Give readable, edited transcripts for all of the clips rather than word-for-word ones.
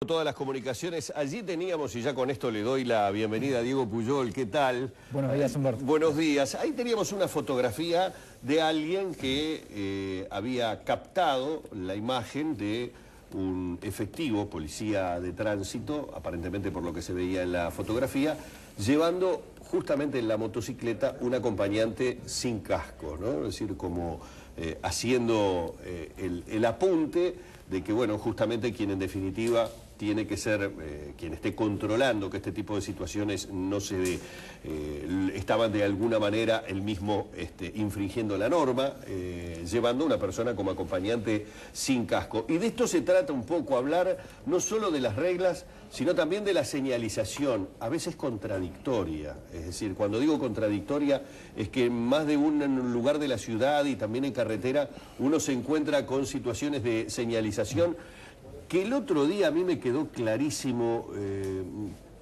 Todas las comunicaciones. Allí teníamos, y ya con esto le doy la bienvenida a Diego Puyol, ¿qué tal? Buenos días, Humberto. Buenos días. Ahí teníamos una fotografía de alguien que había captado la imagen de un efectivo policía de tránsito, aparentemente por lo que se veía en la fotografía, llevando justamente en la motocicleta un acompañante sin casco, ¿no? Es decir, como haciendo el apunte de que, bueno, justamente quien en definitiva tiene que ser quien esté controlando que este tipo de situaciones no se dé. Estaban de alguna manera él mismo infringiendo la norma, llevando a una persona como acompañante sin casco. Y de esto se trata un poco, hablar no solo de las reglas, sino también de la señalización, a veces contradictoria. Es decir, cuando digo contradictoria, es que en más de un lugar de la ciudad y también en carretera, uno se encuentra con situaciones de señalización que el otro día a mí me quedó clarísimo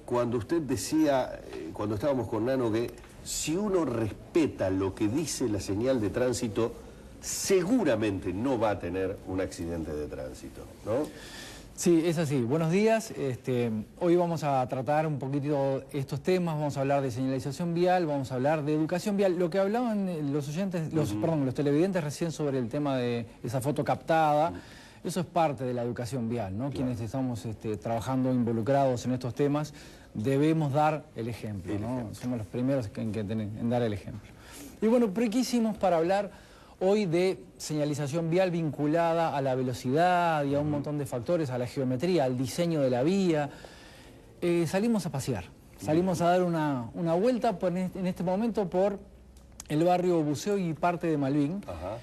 cuando usted decía, cuando estábamos con Nano, que si uno respeta lo que dice la señal de tránsito, seguramente no va a tener un accidente de tránsito, ¿no? Sí, es así. Buenos días. Hoy vamos a tratar un poquito estos temas, vamos a hablar de señalización vial, vamos a hablar de educación vial. Lo que hablaban los oyentes, los televidentes recién sobre el tema de esa foto captada, eso es parte de la educación vial, ¿no? Claro. Quienes estamos trabajando involucrados en estos temas debemos dar el ejemplo, ¿no? Somos los primeros en dar el ejemplo. Y bueno, ¿pero qué hicimos para hablar hoy de señalización vial vinculada a la velocidad y a un montón de factores, a la geometría, al diseño de la vía? Salimos a pasear, salimos a dar una vuelta en este momento por el barrio Buceo y parte de Malvin. Ajá.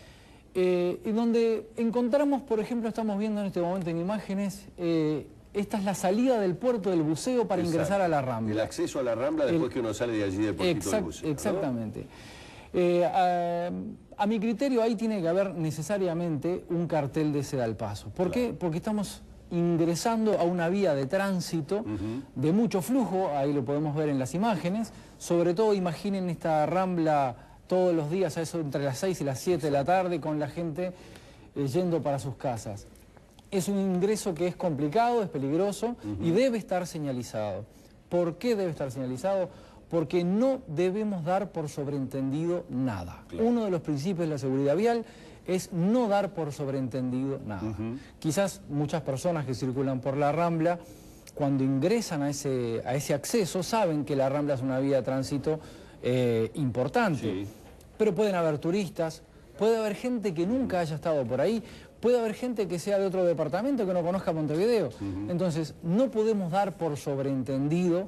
Y donde encontramos, por ejemplo, estamos viendo en este momento en imágenes, esta es la salida del puerto del Buceo para ingresar a la Rambla. El acceso a la Rambla después que uno sale de allí del puertito del Buceo, ¿no? Exactamente. A mi criterio ahí tiene que haber necesariamente un cartel de ceda al paso. ¿Por qué? Porque estamos ingresando a una vía de tránsito de mucho flujo, ahí lo podemos ver en las imágenes. Sobre todo imaginen esta Rambla todos los días, a eso entre las 6 y las 7 de la tarde, con la gente yendo para sus casas. Es un ingreso que es complicado, es peligroso y debe estar señalizado. ¿Por qué debe estar señalizado? Porque no debemos dar por sobreentendido nada. Claro. Uno de los principios de la seguridad vial es no dar por sobreentendido nada. Quizás muchas personas que circulan por la Rambla, cuando ingresan a ese acceso, saben que la Rambla es una vía de tránsito importante, sí. Pero pueden haber turistas, puede haber gente que nunca haya estado por ahí, puede haber gente que sea de otro departamento que no conozca Montevideo. Entonces, no podemos dar por sobreentendido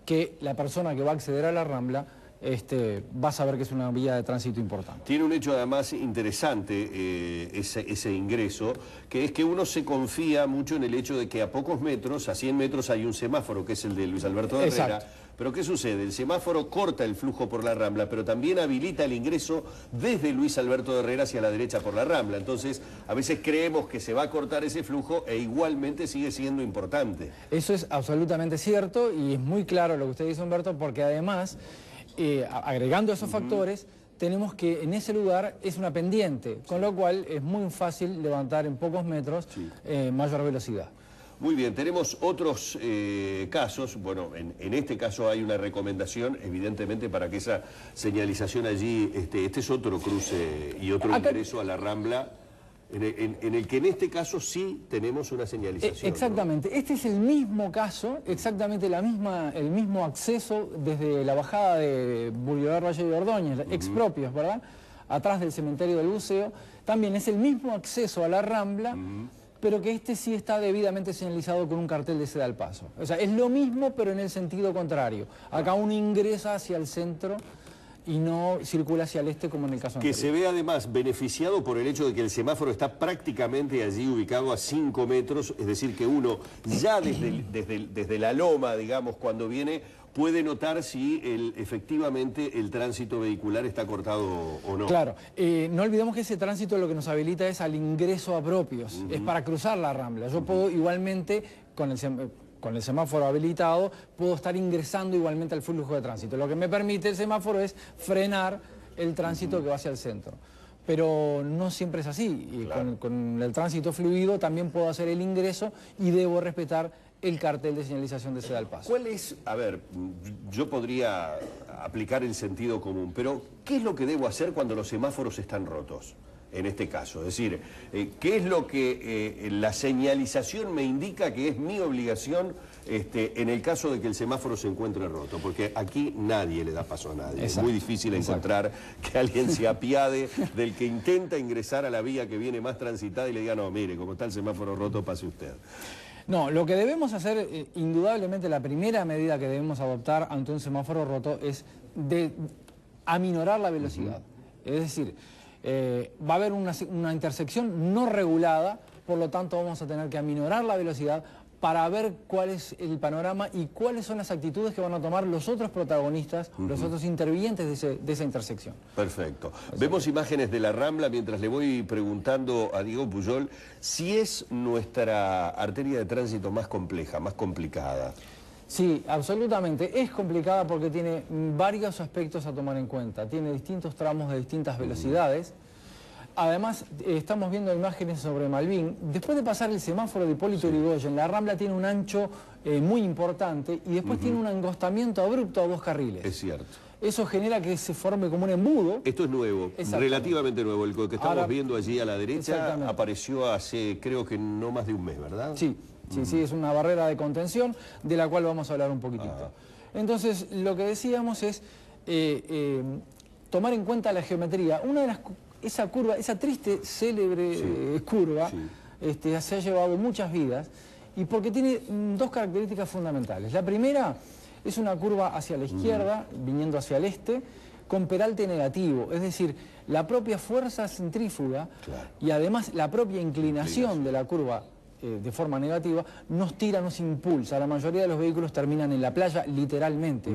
que la persona que va a acceder a la Rambla va a saber que es una vía de tránsito importante. Tiene un hecho además interesante ese ingreso, que es que uno se confía mucho en el hecho de que a pocos metros, a 100 metros, hay un semáforo, que es el de Luis Alberto de Herrera. Pero ¿qué sucede? El semáforo corta el flujo por la Rambla, pero también habilita el ingreso desde Luis Alberto de Herrera hacia la derecha por la Rambla. Entonces, a veces creemos que se va a cortar ese flujo e igualmente sigue siendo importante. Eso es absolutamente cierto y es muy claro lo que usted dice, Humberto, porque además, agregando esos factores, tenemos que en ese lugar es una pendiente, con lo cual es muy fácil levantar en pocos metros mayor velocidad. Muy bien, tenemos otros casos. Bueno, en este caso hay una recomendación, evidentemente, para que esa señalización allí, este es otro cruce y otro ingreso a la Rambla, en el que en este caso sí tenemos una señalización. Exactamente, ¿no? Este es el mismo caso, exactamente el mismo acceso desde la bajada de Boulevard Valle de Ordóñez, expropios, ¿verdad? Atrás del cementerio del Buceo, también es el mismo acceso a la Rambla, pero que este sí está debidamente señalizado con un cartel de ceda al paso. O sea, es lo mismo, pero en el sentido contrario. Acá uno ingresa hacia el centro y no circula hacia el este como en el caso anterior. Que se ve además beneficiado por el hecho de que el semáforo está prácticamente allí ubicado a 5 metros, es decir, que uno ya desde la loma, digamos, cuando viene, puede notar si efectivamente el tránsito vehicular está cortado o no. Claro, no olvidemos que ese tránsito lo que nos habilita es al ingreso a propios, es para cruzar la Rambla. Yo puedo igualmente, con el semáforo habilitado, puedo estar ingresando igualmente al flujo de tránsito. Lo que me permite el semáforo es frenar el tránsito que va hacia el centro. pero no siempre es así. Y Claro. con el tránsito fluido también puedo hacer el ingreso y debo respetar el cartel de señalización de ceda al paso. ¿Cuál es, a ver, yo podría aplicar el sentido común, pero ¿qué es lo que debo hacer cuando los semáforos están rotos? En este caso, es decir, ¿qué es lo que la señalización me indica que es mi obligación en el caso de que el semáforo se encuentre roto? Porque aquí nadie le da paso a nadie. Exacto. Es muy difícil encontrar que alguien se apiade del que intenta ingresar a la vía que viene más transitada y le diga, no, mire, como está el semáforo roto, pase usted. No, lo que debemos hacer, indudablemente la primera medida que debemos adoptar ante un semáforo roto es de aminorar la velocidad. Es decir, va a haber una intersección no regulada, por lo tanto vamos a tener que aminorar la velocidad para ver cuál es el panorama y cuáles son las actitudes que van a tomar los otros protagonistas, los otros intervinientes de esa intersección. Perfecto. Vemos imágenes de la Rambla mientras le voy preguntando a Diego Pujol si es nuestra arteria de tránsito más compleja, más complicada. Sí, absolutamente. Es complicada porque tiene varios aspectos a tomar en cuenta. Tiene distintos tramos de distintas velocidades. Además, estamos viendo imágenes sobre Malvin. Después de pasar el semáforo de Hipólito Yrigoyen, la Rambla tiene un ancho muy importante y después tiene un angostamiento abrupto a 2 carriles. Es cierto. Eso genera que se forme como un embudo. Esto es nuevo, relativamente nuevo. El que estamos Ahora, viendo allí a la derecha apareció hace, creo que no más de un mes, ¿verdad? Sí, sí, es una barrera de contención de la cual vamos a hablar un poquitito. Entonces, lo que decíamos es tomar en cuenta la geometría. Esa curva, esa triste, célebre curva, se ha llevado muchas vidas y porque tiene 2 características fundamentales. La primera es una curva hacia la izquierda, viniendo hacia el este, con peralte negativo, es decir, la propia fuerza centrífuga y además la propia inclinación de la curva de forma negativa nos tira, nos impulsa. La mayoría de los vehículos terminan en la playa, literalmente.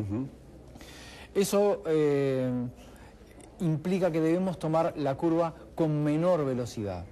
Eso implica que debemos tomar la curva con menor velocidad.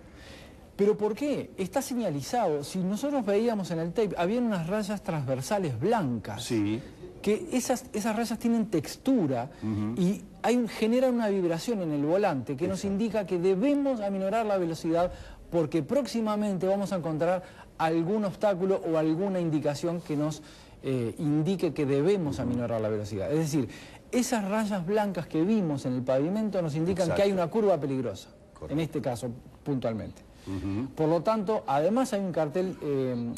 ¿Pero por qué? Está señalizado. Si nosotros veíamos en el tape, había unas rayas transversales blancas. Sí. Que esas rayas tienen textura y generan una vibración en el volante que nos indica que debemos aminorar la velocidad porque próximamente vamos a encontrar algún obstáculo o alguna indicación que nos indique que debemos aminorar la velocidad. Es decir, esas rayas blancas que vimos en el pavimento nos indican que hay una curva peligrosa, en este caso puntualmente. Por lo tanto, además hay un cartel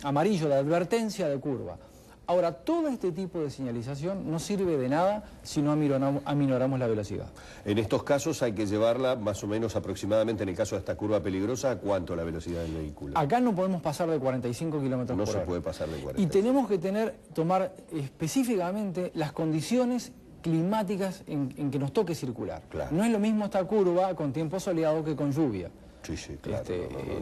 amarillo de advertencia de curva. Ahora, todo este tipo de señalización no sirve de nada si no aminoramos la velocidad. En estos casos hay que llevarla más o menos aproximadamente, en el caso de esta curva peligrosa, ¿a cuánto la velocidad del vehículo? Acá no podemos pasar de 45 kilómetros por hora. No se puede pasar de 45. Y tenemos que tomar específicamente las condiciones climáticas en que nos toque circular. Claro. No es lo mismo esta curva con tiempo soleado que con lluvia. Sí, claro.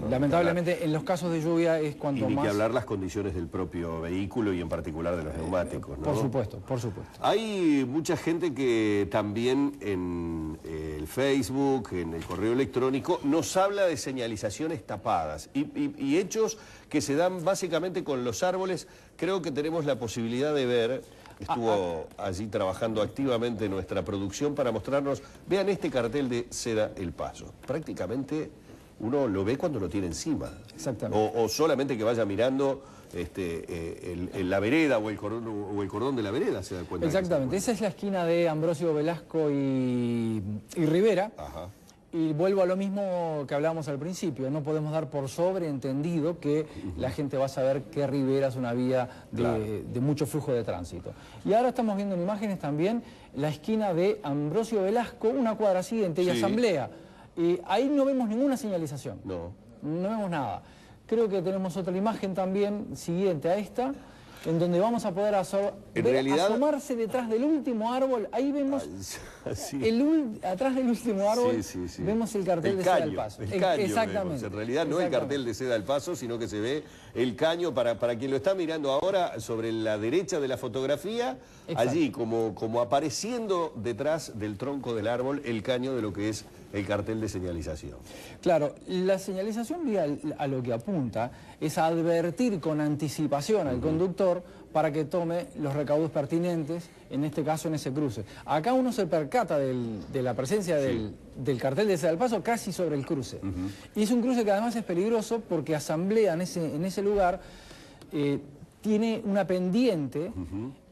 Lamentablemente en los casos de lluvia es cuando más... Y ni que más... hablar las condiciones del propio vehículo y en particular de los neumáticos, ¿no? Por supuesto, por supuesto. Hay mucha gente que también en el Facebook, en el correo electrónico, nos habla de señalizaciones tapadas y hechos que se dan básicamente con los árboles. Creo que tenemos la posibilidad de ver... Estuvo allí trabajando activamente nuestra producción para mostrarnos, vean este cartel de Ceda el Paso. Prácticamente uno lo ve cuando lo tiene encima. Exactamente. O solamente que vaya mirando la vereda o el cordón de la vereda se da cuenta. Exactamente, esa es la esquina de Ambrosio Velasco y Rivera. Y vuelvo a lo mismo que hablábamos al principio, no podemos dar por sobreentendido que la gente va a saber que Rivera es una vía de mucho flujo de tránsito. Y ahora estamos viendo en imágenes también la esquina de Ambrosio Velasco, una cuadra siguiente, y Asamblea. Y ahí no vemos ninguna señalización. No vemos nada. Creo que tenemos otra imagen también siguiente a esta, en donde vamos a poder asomarse detrás del último árbol. Ahí vemos, atrás del último árbol, vemos el cartel de Ceda al Paso. El caño exactamente. Vemos. En realidad no el cartel de Ceda al Paso, sino que se ve el caño, para quien lo está mirando ahora, sobre la derecha de la fotografía, allí como apareciendo detrás del tronco del árbol, el caño de lo que es el cartel de señalización. Claro, la señalización vial a lo que apunta es a advertir con anticipación al conductor para que tome los recaudos pertinentes, en este caso en ese cruce. Acá uno se percata de la presencia del cartel de ceda al paso casi sobre el cruce. Y es un cruce que además es peligroso porque Asamblea en ese lugar tiene una pendiente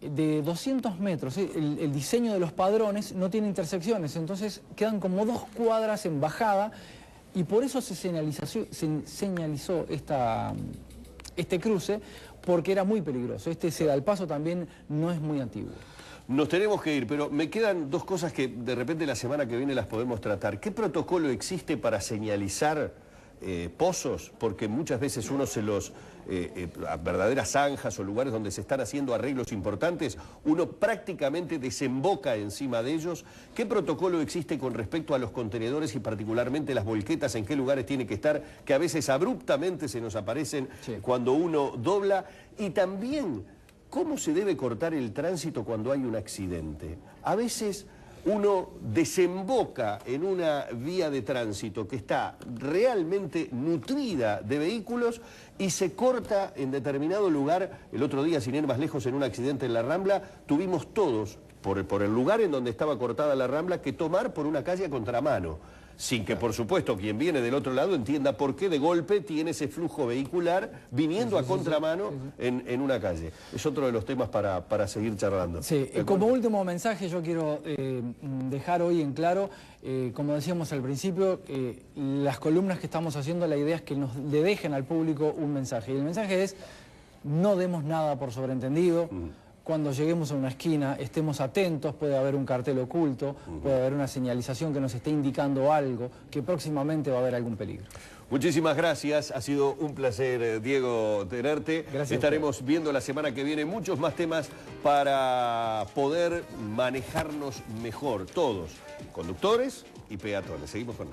de 200 metros. El diseño de los padrones no tiene intersecciones, entonces quedan como 2 cuadras en bajada y por eso se señalizó este cruce, porque era muy peligroso. Este ceda al paso también no es muy antiguo. Nos tenemos que ir, pero me quedan 2 cosas que de repente la semana que viene las podemos tratar. ¿Qué protocolo existe para señalizar pozos? Porque muchas veces uno se los... a verdaderas zanjas o lugares donde se están haciendo arreglos importantes, uno prácticamente desemboca encima de ellos. ¿Qué protocolo existe con respecto a los contenedores y particularmente las volquetas? ¿En qué lugares tiene que estar? Que a veces abruptamente se nos aparecen cuando uno dobla. Y también, ¿cómo se debe cortar el tránsito cuando hay un accidente? A veces uno desemboca en una vía de tránsito que está realmente nutrida de vehículos y se corta en determinado lugar. El otro día, sin ir más lejos, en un accidente en la Rambla, tuvimos todos, por el lugar en donde estaba cortada la Rambla, que tomar por una calle a contramano, sin que, por supuesto, quien viene del otro lado entienda por qué de golpe tiene ese flujo vehicular viniendo a contramano en una calle. Es otro de los temas para seguir charlando. Sí, como último mensaje yo quiero dejar hoy en claro, como decíamos al principio, las columnas que estamos haciendo, la idea es que le dejen al público un mensaje. Y el mensaje es: no demos nada por sobreentendido. Cuando lleguemos a una esquina, estemos atentos, puede haber un cartel oculto, puede haber una señalización que nos esté indicando algo, que próximamente va a haber algún peligro. Muchísimas gracias, ha sido un placer, Diego, tenerte. Gracias. Estaremos viendo la semana que viene muchos más temas para poder manejarnos mejor, todos, conductores y peatones. Seguimos con